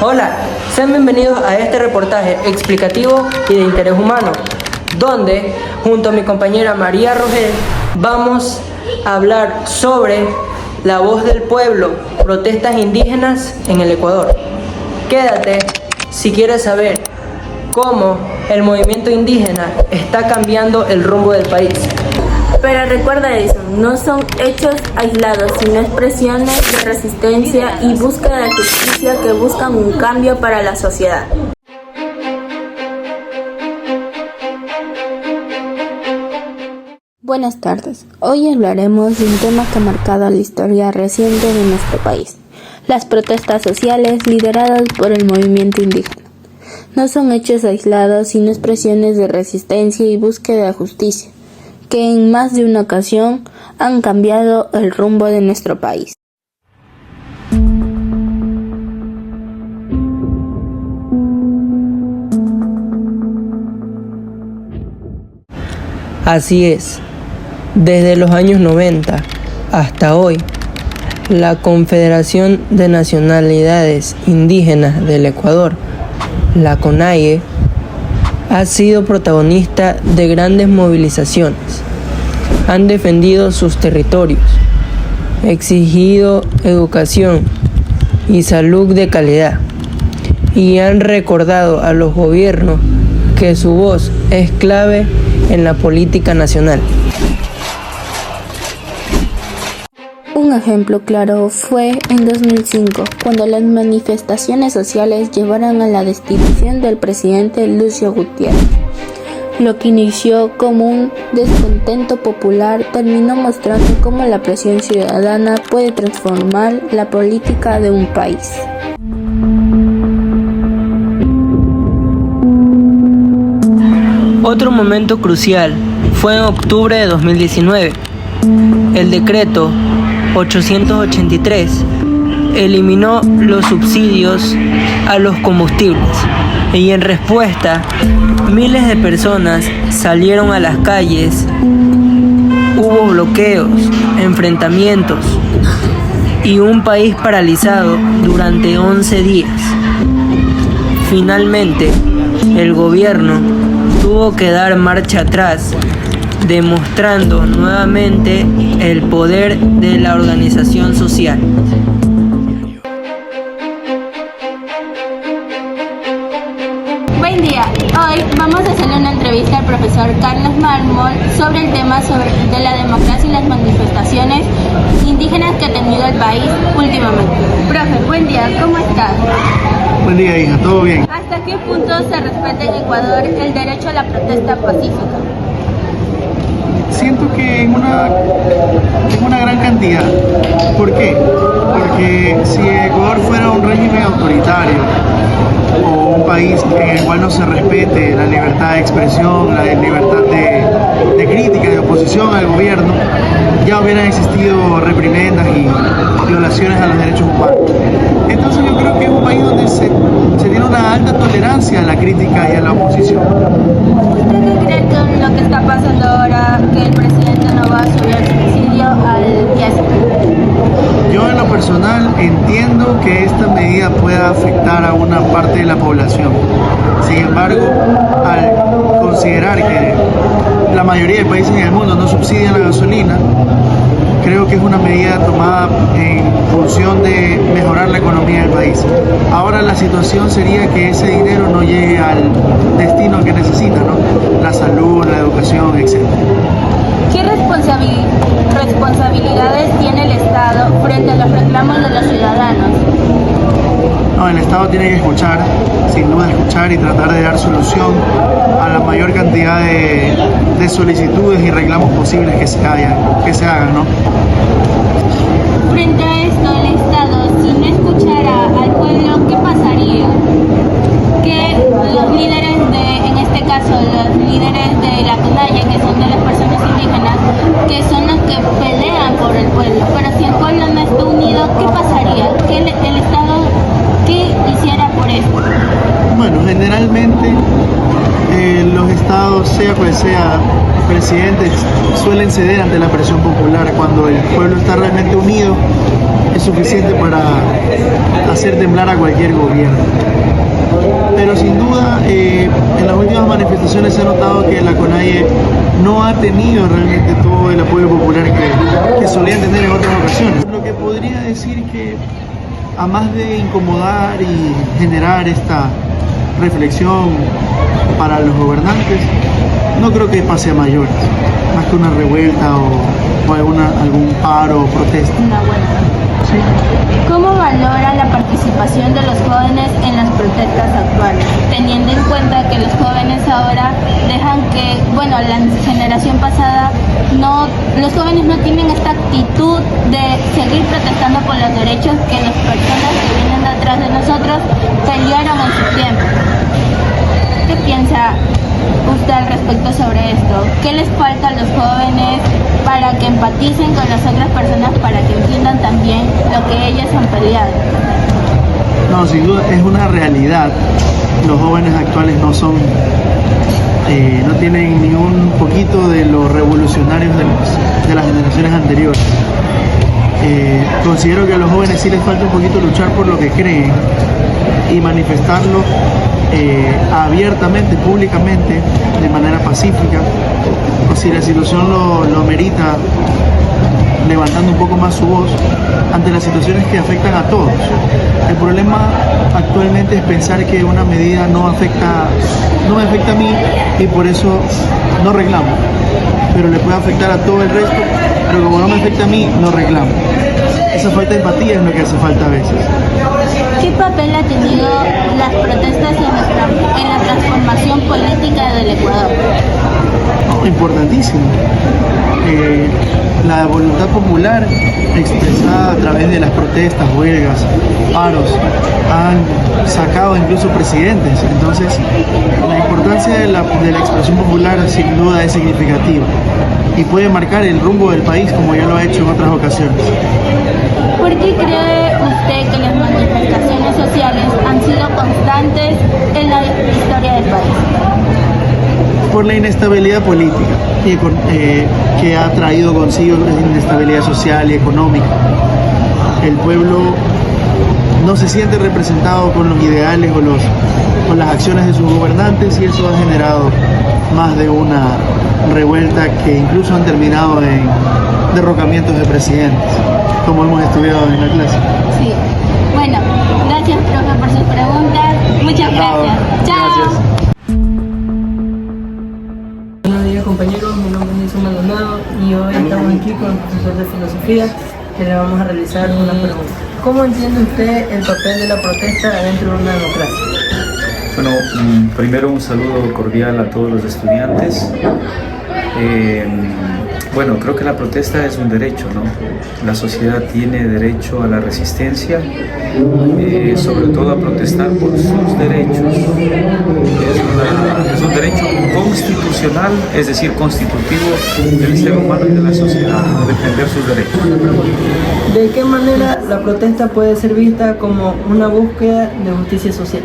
Hola, sean bienvenidos a este reportaje explicativo y de interés humano, donde, junto a mi compañera María Rogel, vamos a hablar sobre la voz del pueblo, protestas indígenas en el Ecuador. Quédate si quieres saber cómo el movimiento indígena está cambiando el rumbo del país. Pero recuerda eso, no son hechos aislados, sino expresiones de resistencia y búsqueda de justicia que buscan un cambio para la sociedad. Buenas tardes, hoy hablaremos de un tema que ha marcado la historia reciente de nuestro país, las protestas sociales lideradas por el movimiento indígena. No son hechos aislados, sino expresiones de resistencia y búsqueda de justicia, que en más de una ocasión han cambiado el rumbo de nuestro país. Así es, desde los años 90 hasta hoy, la Confederación de Nacionalidades Indígenas del Ecuador, la CONAIE, ha sido protagonista de grandes movilizaciones. Han defendido sus territorios, exigido educación y salud de calidad, y han recordado a los gobiernos que su voz es clave en la política nacional. Un ejemplo claro fue en 2005, cuando las manifestaciones sociales llevaron a la destitución del presidente Lucio Gutiérrez. Lo que inició como un descontento popular terminó mostrando cómo la presión ciudadana puede transformar la política de un país. Otro momento crucial fue en octubre de 2019. El decreto 883 eliminó los subsidios a los combustibles y en respuesta miles de personas salieron a las calles. Hubo bloqueos, enfrentamientos y un país paralizado durante 11 días. Finalmente, el gobierno tuvo que dar marcha atrás, demostrando nuevamente el poder de la organización social. Buen día, hoy vamos a hacerle una entrevista al profesor Carlos Mármol sobre el tema de la democracia y las manifestaciones indígenas que ha tenido el país últimamente. Profe, buen día, ¿cómo estás? Buen día, hija, ¿todo bien? ¿Hasta qué punto se respeta en Ecuador el derecho a la protesta pacífica? Siento que en una gran cantidad. ¿Por qué? Porque si Ecuador fuera un régimen autoritario o un país en el cual no se respete la libertad de expresión, la libertad de crítica, de oposición al gobierno, ya hubieran existido reprimendas y violaciones a los derechos humanos. Entonces yo creo que es un país donde se tiene una alta tolerancia a la crítica y a la oposición. ¿Usted qué cree con lo que está pasando ahora, que el presidente no va a subir el subsidio al 10%? Yo en lo personal entiendo que esta medida pueda afectar a una parte de la población. Sin embargo, al considerar que la mayoría de países en el mundo no subsidian la gasolina, creo que es una medida tomada en función de mejorar la economía del país. Ahora la situación sería que ese dinero no llegue al destino que necesita, ¿no? La salud, la educación, etc. ¿Qué responsabilidades tiene el Estado frente a los reclamos de los ciudadanos? No, el Estado tiene que escuchar, sin duda escuchar y tratar de dar solución a la mayor cantidad de solicitudes y reclamos posibles que se hagan, ¿no? Frente a esto, el Estado, si no escuchara al pueblo, ¿qué pasaría? Que los líderes en este caso, los líderes de la CONAIE, que son de las personas indígenas, que son los que pelean por el pueblo, pero si el pueblo no está unido, ¿qué pasaría? ¿Que el Estado qué hiciera por esto? Bueno, generalmente los estados, sea cual sea presidentes, suelen ceder ante la presión popular. Cuando el pueblo está realmente unido, es suficiente para hacer temblar a cualquier gobierno. Pero sin duda, en las últimas manifestaciones se ha notado que la CONAIE no ha tenido realmente todo el apoyo popular que solían tener en otras ocasiones. Lo que podría decir que, a más de incomodar y generar esta reflexión para los gobernantes, no creo que pase a mayores, más que una revuelta o algún paro o protesta. Una huelga. Sí. ¿Cómo valora la participación de los jóvenes en las protestas actuales, teniendo en cuenta que los jóvenes ahora dejan que, bueno, la generación pasada, los jóvenes no tienen esta actitud de seguir protestando por los derechos que las personas que vienen detrás de nosotros pelearon en su tiempo? ¿Qué piensa usted al respecto sobre esto? ¿Qué les falta a los jóvenes para que empaticen con las otras personas, para que entiendan también lo que ellos han peleado? No, sin duda es una realidad. Los jóvenes actuales no tienen ni un poquito de los revolucionarios de las generaciones anteriores. Considero que a los jóvenes sí les falta un poquito luchar por lo que creen y manifestarlo abiertamente, públicamente, de manera pacífica, o si la situación lo merita, levantando un poco más su voz ante las situaciones que afectan a todos. El problema actualmente es pensar que una medida no me afecta a mí y por eso no reclamo, pero le puede afectar a todo el resto, pero como no me afecta a mí, no reclamo. Esa falta de empatía es lo que hace falta a veces. ¿Qué papel ha tenido las protestas en la transformación política del Ecuador? Importantísimo. La voluntad popular expresada a través de las protestas, huelgas, paros, han sacado incluso presidentes. Entonces, la importancia de la expresión popular sin duda es significativa y puede marcar el rumbo del país como ya lo ha hecho en otras ocasiones. ¿Por qué cree usted que las manifestaciones sociales han sido constantes en la historia del país? Por la inestabilidad política que ha traído consigo inestabilidad social y económica. El pueblo no se siente representado con los ideales con las acciones de sus gobernantes y eso ha generado más de una revuelta que incluso han terminado en derrocamientos de presidentes, como hemos estudiado en la clase. Sí. Bueno, gracias, profe, por sus preguntas. Muchas gracias. Chao. Gracias. Buenos días, compañeros, mi nombre es Jesús Maldonado y hoy estamos aquí con el profesor de filosofía que le vamos a realizar una pregunta. ¿Cómo entiende usted el papel de la protesta dentro de una democracia? Bueno, primero un saludo cordial a todos los estudiantes. Bueno, creo que la protesta es un derecho, ¿no? La sociedad tiene derecho a la resistencia, sobre todo a protestar por sus derechos. Es un derecho constitucional, es decir, constitutivo del ser humano y de la sociedad, defender sus derechos. ¿De qué manera la protesta puede ser vista como una búsqueda de justicia social?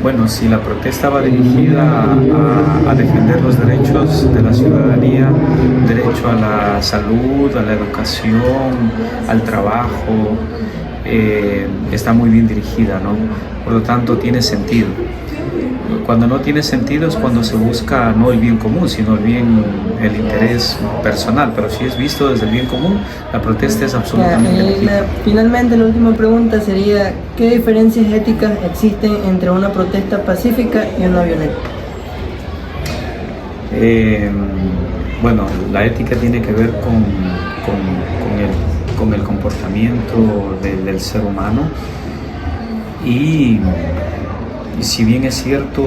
Bueno, si la protesta va dirigida a defender los derechos de la ciudadanía, derecho a la salud, a la educación, al trabajo, está muy bien dirigida, ¿no? Por lo tanto, tiene sentido. Cuando no tiene sentido es cuando se busca no el bien común, sino el interés personal, pero si es visto desde el bien común, la protesta es absolutamente legítima. Finalmente, la última pregunta sería, ¿qué diferencias éticas existen entre una protesta pacífica y una violenta? Bueno, la ética tiene que ver con el comportamiento del ser humano y si bien es cierto,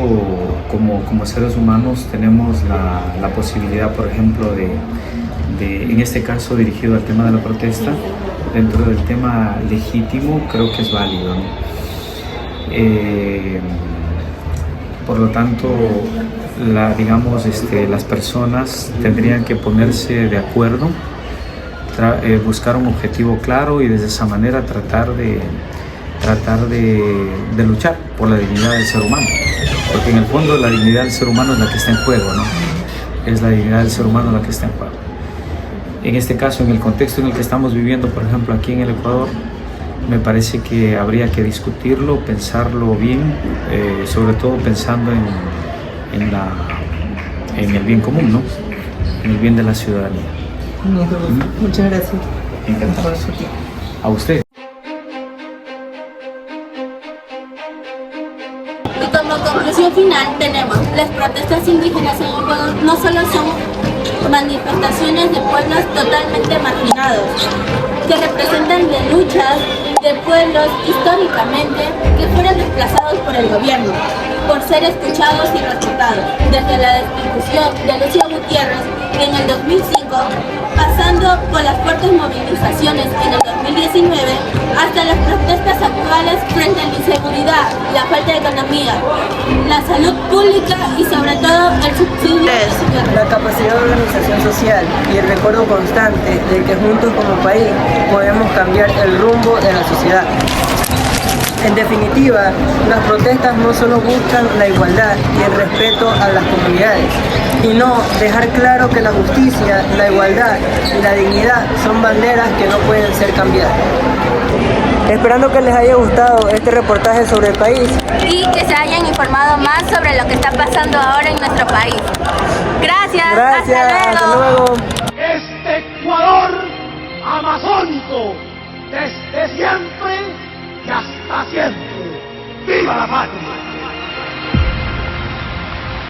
como seres humanos tenemos la posibilidad, por ejemplo, de, en este caso dirigido al tema de la protesta, dentro del tema legítimo, creo que es válido, ¿no? Por lo tanto, las personas tendrían que ponerse de acuerdo, buscar un objetivo claro y de esa manera tratar de luchar por la dignidad del ser humano, porque en el fondo la dignidad del ser humano es la que está en juego, ¿no? Es la dignidad del ser humano la que está en juego. En este caso, en el contexto en el que estamos viviendo, por ejemplo, aquí en el Ecuador, me parece que habría que discutirlo, pensarlo bien, sobre todo pensando en el bien común, ¿no? En el bien de la ciudadanía. Muchas gracias. Encantado. A usted. Y como conclusión final tenemos, las protestas indígenas en Ecuador no solo son manifestaciones de pueblos totalmente marginados, que representan de luchas de pueblos históricamente que fueron desplazados por el gobierno, por ser escuchados y respetados, desde la destitución de Lucio Gutiérrez en el 2005, pasando por las fuertes movilizaciones en el 2019, hasta las protestas actuales frente a la inseguridad, la falta de economía, la salud pública y sobre todo el subsidio. La capacidad de organización social y el recuerdo constante de que juntos como país podemos cambiar el rumbo de la sociedad. En definitiva, las protestas no solo buscan la igualdad y el respeto a las comunidades, sino dejar claro que la justicia, la igualdad y la dignidad son banderas que no pueden ser cambiadas. Esperando que les haya gustado este reportaje sobre el país Y que se hayan informado más sobre lo que está pasando ahora en nuestro país. Gracias, hasta luego. Este Ecuador amazónico, desde siempre y hasta siempre. ¡Viva la patria!